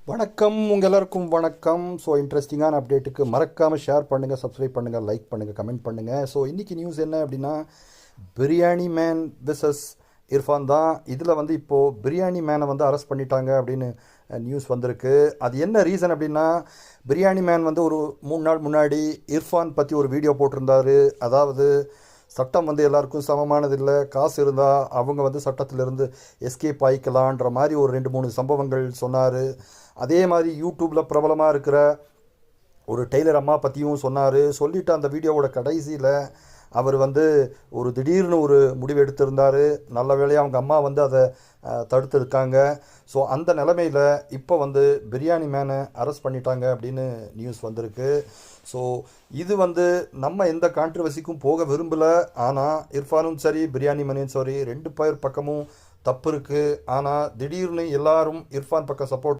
வணக்கம் உங்கள் எல்லாருக்கும் வணக்கம். ஸோ இன்ட்ரெஸ்டிங்கான அப்டேட்டுக்கு மறக்காமல் ஷேர் பண்ணுங்கள், சப்ஸ்கிரைப் பண்ணுங்கள், லைக் பண்ணுங்கள், கமெண்ட் பண்ணுங்கள். ஸோ இன்றைக்கி நியூஸ் என்ன அப்படின்னா, பிரியாணி மேன் விசஸ் இர்ஃபான் தான். இதில் வந்து இப்போது பிரியாணி மேனை வந்து அரெஸ்ட் பண்ணிட்டாங்க அப்படின்னு நியூஸ் வந்திருக்கு. அது என்ன ரீசன் அப்படின்னா, பிரியாணி மேன் வந்து ஒரு 3 நாள் முன்னாடி இர்ஃபான் பற்றி ஒரு வீடியோ போட்டிருந்தாரு. அதாவது சட்டம் வந்து எல்லாருக்கும் சமமானது இல்லை, காசு இருந்தால் அவங்க வந்து சட்டத்திலிருந்து எஸ்கேப் ஆகிக்கலான்ற மாதிரி ஒரு 2-3 சம்பவங்கள் சொன்னார். அதே மாதிரி யூடியூப்பில் பிரபலமாக இருக்கிற ஒரு டெய்லர் அம்மா பற்றியும் சொன்னார். சொல்லிவிட்டு அந்த வீடியோவோட கடைசியில் அவர் வந்து ஒரு திடீர்னு ஒரு முடிவு எடுத்திருந்தார். நல்ல வேளையாக அவங்க அம்மா வந்து அதை தடுத்துருக்காங்க. ஸோ அந்த நிலமையில் இப்போ வந்து பிரியாணி மேனை அரெஸ்ட் பண்ணிட்டாங்க அப்படின்னு நியூஸ் வந்திருக்கு. ஸோ இது வந்து நம்ம எந்த கான்ட்ரவர்சிக்கும் போக விரும்பலை. ஆனால் இர்ஃபானும் சரி, பிரியாணி மேனும் சரி, 2 பேர் பக்கமும் தப்பு இருக்குது. ஆனால் திடீர்னு எல்லாரும் இர்ஃபான் பக்கம் சப்போர்ட்